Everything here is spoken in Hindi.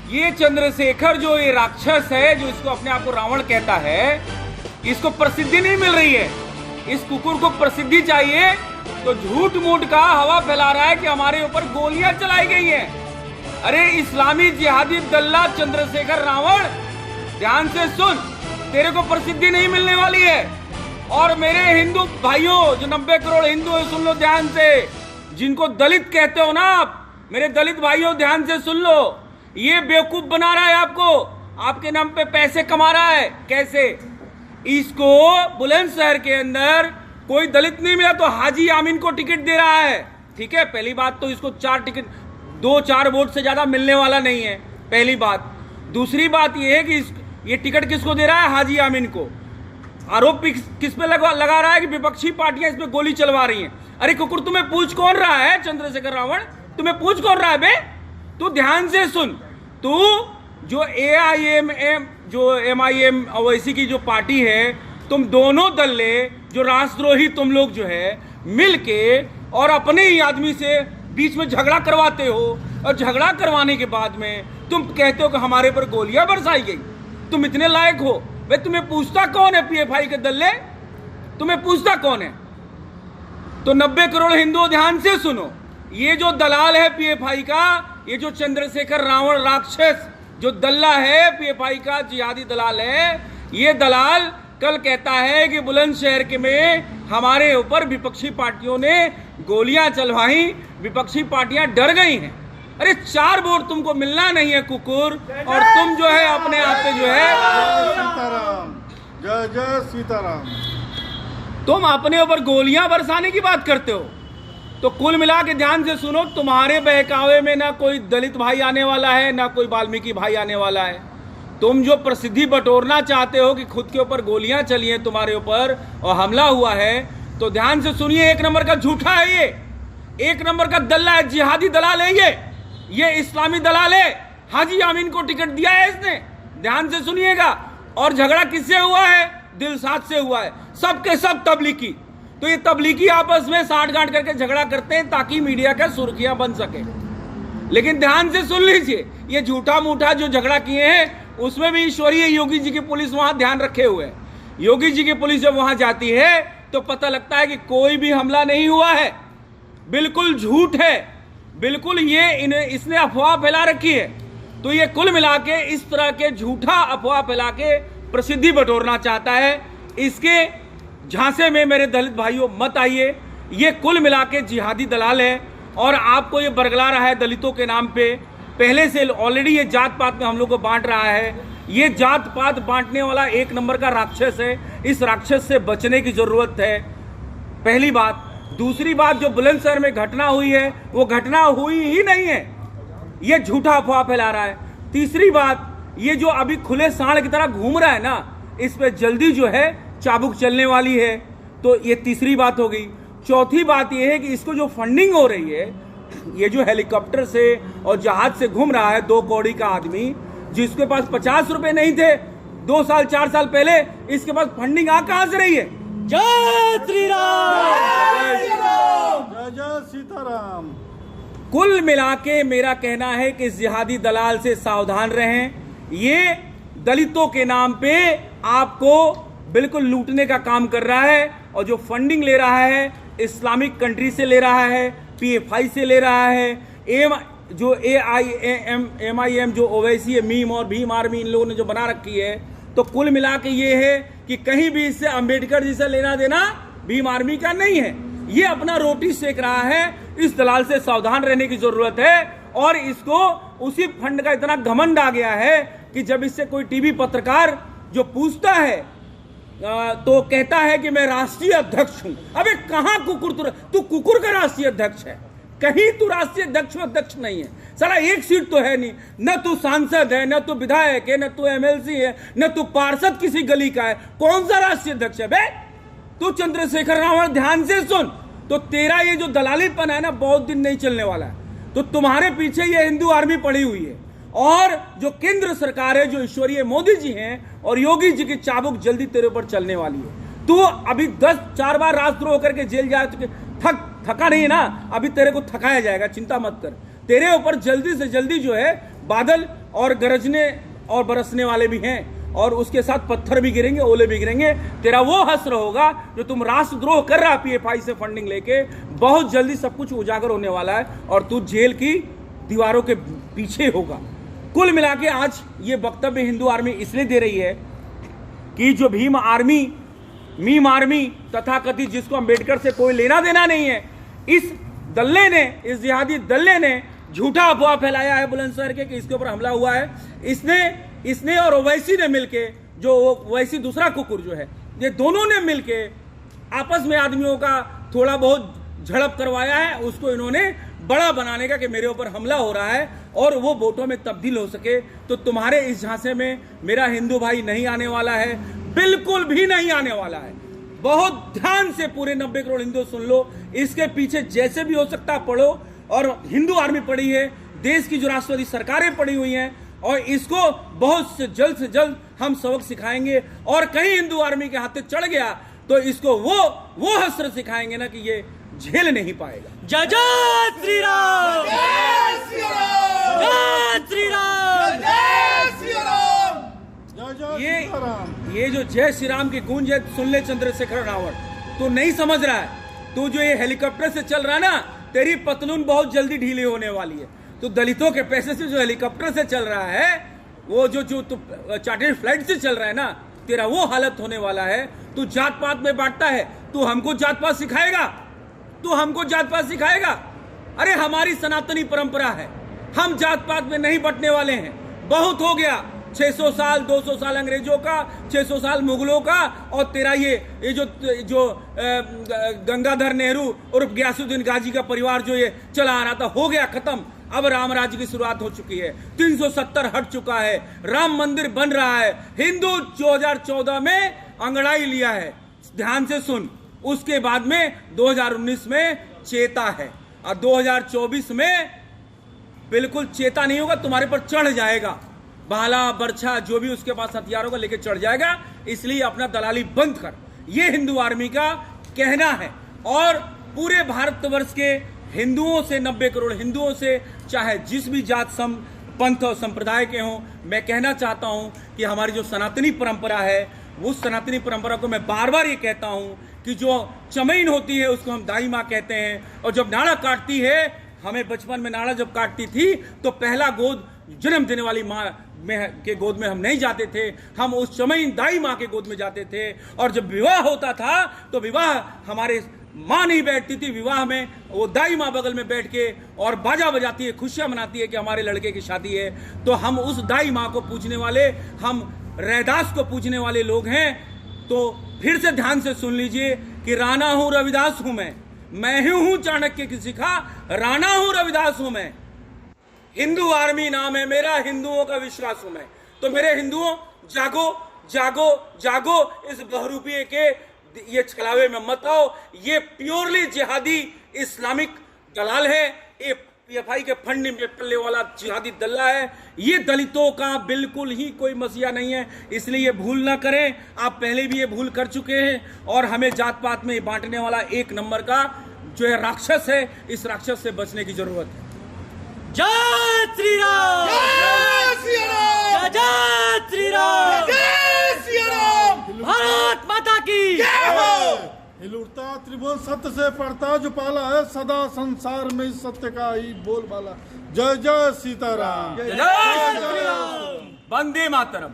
ये चंद्रशेखर जो ये राक्षस है, जो इसको अपने आप को रावण कहता है, इसको प्रसिद्धि नहीं मिल रही है। इस कुकुर को प्रसिद्धि चाहिए तो झूठ मूठ का हवा फैला रहा है कि हमारे ऊपर गोलियां चलाई गई हैं। अरे इस्लामी जिहादी दल्ला चंद्रशेखर रावण, ध्यान से सुन, तेरे को प्रसिद्धि नहीं मिलने वाली है। और मेरे हिंदू भाइयों, जो 90 करोड़ हिंदू है, सुन लो ध्यान से, जिनको दलित कहते हो ना आप, मेरे दलित भाइयों ध्यान से सुन लो, ये बेवकूफ बना रहा है आपको, आपके नाम पे पैसे कमा रहा है। कैसे? इसको बुलंदशहर के अंदर कोई दलित नहीं मिला तो हाजी आमीन को टिकट दे रहा है। ठीक है, पहली बात तो इसको 4 टिकट, 2-4 वोट से ज्यादा मिलने वाला नहीं है, पहली बात। दूसरी बात यह है कि ये टिकट किसको दे रहा है? हाजी आमीन को। आरोप किस पे लगा रहा है कि विपक्षी पार्टियां इस पे गोली चलवा रही हैं। अरे कुकुर, तुम्हें पूछ कौन रहा है? चंद्रशेखर रावण, तुम्हें पूछ कौन रहा है बे? तू ध्यान से सुन, तू जो AIM जो MIM ओवैसी की जो पार्टी है, तुम दोनों दल्ले जो राष्ट्रद्रोही तुम लोग जो है मिलके और अपने ही आदमी से बीच में झगड़ा करवाते हो, और झगड़ा करवाने के बाद में तुम कहते हो कि हमारे पर गोलियां बरसाई गई। तुम इतने लायक हो? भाई तुम्हें पूछता कौन है? PFI के दल्ले, तुम्हें पूछता कौन है? तो 90 करोड़ हिंदू ध्यान से सुनो, ये जो दलाल है PFI का, ये जो चंद्रशेखर रावण राक्षस जो दल्ला है, PFI का जिहादी दलाल है, ये दलाल कल कहता है कि बुलंदशहर के में हमारे ऊपर विपक्षी पार्टियों ने गोलियां चलवाई, विपक्षी पार्टियां डर गई हैं। अरे 4 वोट तुमको मिलना नहीं है कुकुर, और तुम जो है अपने आप पे जो है सीताराम, जय जय सीताराम, तुम अपने ऊपर गोलियां बरसाने की बात करते हो। तो कुल मिला के ध्यान से सुनो, तुम्हारे बहकावे में ना कोई दलित भाई आने वाला है, ना कोई वाल्मीकि भाई आने वाला है। तुम जो प्रसिद्धि बटोरना चाहते हो कि खुद के ऊपर गोलियां चली हैं तुम्हारे ऊपर और हमला हुआ है, तो ध्यान से सुनिए, 1 नंबर का झूठा है ये, 1 नंबर का दल्ला है, जिहादी दलाल है ये इस्लामी दलाल है। हाजी आमीन को टिकट दिया है इसने, ध्यान से सुनिएगा। और झगड़ा किससे हुआ है? दिलशाद से हुआ है, सबके सब तबलीगी। तो ये तबलीगी आपस में साठ-गांठ करके झगड़ा करते हैं ताकि मीडिया का सुर्खियां बन सके। लेकिन ध्यान से सुन लीजिए, ये झूठा मूठा जो झगड़ा किए हैं उसमें भी ईश्वरीय योगी जी की पुलिस वहां ध्यान रखे हुए है। योगी जी की पुलिस जब वहां जाती है तो पता लगता है कि कोई भी हमला नहीं हुआ है, बिल्कुल झूठ है, बिल्कुल इसने अफवाह फैला रखी है। तो ये कुल मिला के इस तरह के झूठा अफवाह फैला के प्रसिद्धि बटोरना चाहता है। इसके झांसे में मेरे दलित भाइयों मत आइए, ये कुल मिला के जिहादी दलाल है और आपको ये बरगला रहा है दलितों के नाम पे। पहले से ऑलरेडी ये जात पात में हम लोग को बांट रहा है। ये जात पात बांटने वाला 1 नंबर का राक्षस है। इस राक्षस से बचने की जरूरत है, पहली बात। दूसरी बात, जो बुलंदशहर में घटना हुई है वो घटना हुई ही नहीं है, ये झूठा अफवाह फैला रहा है। तीसरी बात, ये जो अभी खुले सांड की तरह घूम रहा है ना, इस पे जल्दी जो है चाबुक चलने वाली है। तो ये तीसरी बात हो गई। चौथी बात ये है कि इसको जो फंडिंग हो रही है, ये जो हेलीकॉप्टर से और जहाज से घूम रहा है 2 कौड़ी का आदमी, जिसके पास 50 रुपए नहीं थे 2 साल 4 साल पहले, इसके पास फंडिंग आ कहां से रही है? जय श्री राम, जय जय सीताराम। कुल मिला के मेरा कहना है कि जिहादी दलाल से सावधान रहें। ये दलितों के नाम पे आपको बिल्कुल लूटने का काम कर रहा है, और जो फंडिंग ले रहा है इस्लामिक कंट्री से ले रहा है, PFI से ले रहा है, जो MIM जो ओवैसी है, मीम और भीम आर्मी इन लोगों ने जो बना रखी है। तो कुल मिला के ये है कि कहीं भी इससे अंबेडकर जी से लेना देना भीम आर्मी का नहीं है। ये अपना रोटी सेक रहा है। इस दलाल से सावधान रहने की जरूरत है। और इसको उसी फंड का इतना घमंड आ गया है कि जब इससे कोई टीवी पत्रकार जो पूछता है तो कहता है कि मैं राष्ट्रीय अध्यक्ष हूं। अबे कहां कुकुर, तू कुकुर का राष्ट्रीय अध्यक्ष है, कहीं तू राष्ट्रीय अध्यक्ष नहीं है। साला एक सीट तो है नहीं, न तू सांसद है, न तू विधायक है, न तू MLC है, न तू पार्षद किसी गली का है। कौन सा राष्ट्रीय अध्यक्ष है बे? तू चंद्रशेखर रावण, ध्यान से सुन, तो तेरा ये जो दलालीपन है ना, बहुत दिन नहीं चलने वाला है। तो तुम्हारे पीछे ये हिंदू आर्मी पड़ी हुई है, और जो केंद्र सरकार है, जो ईश्वरीय मोदी जी हैं और योगी जी की चाबुक जल्दी तेरे ऊपर चलने वाली है। तू अभी 4 बार राष्ट्रद्रोह करके जेल जा चुके, थका नहीं है ना, अभी तेरे को थकाया जाएगा, चिंता मत कर। तेरे ऊपर जल्दी से जल्दी जो है बादल और गरजने और बरसने वाले भी हैं, और उसके साथ पत्थर भी गिरेंगे, ओले भी गिरेंगे। तेरा वो हश्र होगा जो तुम राष्ट्रद्रोह कर रहा पीएफआई से फंडिंग लेके, बहुत जल्दी सब कुछ उजागर होने वाला है और तू जेल की दीवारों के पीछे होगा। कुल मिला के आज ये वक्तव्य हिंदू आर्मी इसलिए दे रही है कि जो भीम आर्मी, मीम आर्मी तथा कथित, जिसको अम्बेडकर से कोई लेना देना नहीं है, इस दल्ले ने, इस जिहादी दल्ले ने झूठा अफवाह फैलाया है बुलंदशहर के कि इसके ऊपर हमला हुआ है। इसने और ओवैसी ने मिलके, जो ओवैसी दूसरा कुकुर जो है, ये दोनों ने मिलके आपस में आदमियों का थोड़ा बहुत झड़प करवाया है। उसको इन्होंने बड़ा बनाने का कि मेरे ऊपर हमला हो रहा है और वो वोटों में तब्दील हो सके। तो तुम्हारे इस झांसे में मेरा हिंदू भाई नहीं आने वाला है, बिल्कुल भी नहीं आने वाला है। बहुत ध्यान से पूरे 90 करोड़ हिंदू सुन लो, इसके पीछे जैसे भी हो सकता पढ़ो, और हिंदू आर्मी पड़ी है, देश की जो राष्ट्रवादी सरकारें पड़ी हुई हैं, और इसको बहुत से जल्द हम सबक सिखाएंगे। और कहीं हिंदू आर्मी के हाथे चढ़ गया तो इसको वो हस्त्र सिखाएंगे ना कि ये झेल नहीं पाएगा। जय जय श्री राम, जय श्री राम, जय श्री राम, जय जय सीताराम। ये जो जय श्री राम की गूंज है, सुन ले चंद्रशेखर रावण, तू नहीं समझ रहा है। तू जो ये हेलीकॉप्टर से चल रहा है ना, तेरी पतलून बहुत जल्दी ढीली होने वाली है। तो दलितों के पैसे से जो हेलीकॉप्टर से चल रहा है, वो जो तू चार्टर्ड फ्लाइट से चल रहा है ना, तेरा वो हालत होने वाला है। तू जात पात में बांटता है, तू हमको जात पात सिखाएगा, तू हमको जात पात सिखाएगा। अरे हमारी सनातनी परंपरा है, हम जात पात में नहीं बंटने वाले हैं। बहुत हो गया, 600 साल 200 साल अंग्रेजों का, 600 साल मुगलों का, और तेरा ये जो गंगाधर नेहरू और गयासुद्दीन गाजी का परिवार जो ये चला आ रहा था, हो गया खत्म। अब राम राज्य की शुरुआत हो चुकी है, 370 हट चुका है, राम मंदिर बन रहा है। हिंदू 2014 में अंगड़ाई लिया है, ध्यान से सुन। उसके बाद में 2019 में चेता है, और 2024 में बिल्कुल चेता नहीं होगा, तुम्हारे पर चढ़ जाएगा। भाला बर्छा जो भी उसके पास हथियार होगा लेके चढ़ जाएगा। इसलिए अपना दलाली बंद कर, ये हिंदू आर्मी का कहना है। और पूरे भारतवर्ष के हिंदुओं से, 90 करोड़ हिंदुओं से, चाहे जिस भी जात पंथ और संप्रदाय के हों, मैं कहना चाहता हूं कि हमारी जो सनातनी परंपरा है, उस सनातनी परंपरा को मैं बार बार ये कहता हूं कि जो चमैन होती है उसको हम दाई माँ कहते हैं। और जब नाड़ा काटती है, हमें बचपन में नाड़ा जब काटती थी तो पहला गोद जन्म देने वाली माँ के गोद में हम नहीं जाते थे, हम उस चमैन दाई माँ के गोद में जाते थे। और जब विवाह होता था तो विवाह हमारे माँ नहीं बैठती थी, विवाह में वो दाई माँ बगल में बैठ के और बाजा बजाती है, खुशियां मनाती है कि हमारे लड़के की शादी है। तो हम उस दाई माँ को पूजने वाले, हम रैदास को पूजने वाले लोग हैं। तो फिर से ध्यान से सुन लीजिए कि राणा हूं रविदास हूं मैं ही हूं चाणक्य की शिखा, राणा हूं रविदास हूं मैं। हिंदू आर्मी नाम है मेरा, हिंदुओं का विश्वास हूं मैं। तो मेरे हिंदुओं, जागो जागो जागो, इस बहुरूपिये के ये छलावे में मत आओ। ये प्योरली जिहादी इस्लामिक दलाल है, ये पीएफआई के फंड में पलने वाला जिहादी दल्ला है। ये दलितों का बिल्कुल ही कोई मसीहा नहीं है, इसलिए ये भूल ना करें। आप पहले भी ये भूल कर चुके हैं, और हमें जात पात में बांटने वाला एक नंबर का जो है राक्षस है, इस राक्षस से बचने की जरूरत है। जय श्री राम, जय श्री राम, जय श्री राम, जय श्री राम। भारत माता की हिलुड़ता त्रिभुवन सत्य से पड़ता जो पाला है, सदा संसार में इस सत्य का ही बोलबाला। जय जय सीताराम, जय श्री राम, वंदे मातरम।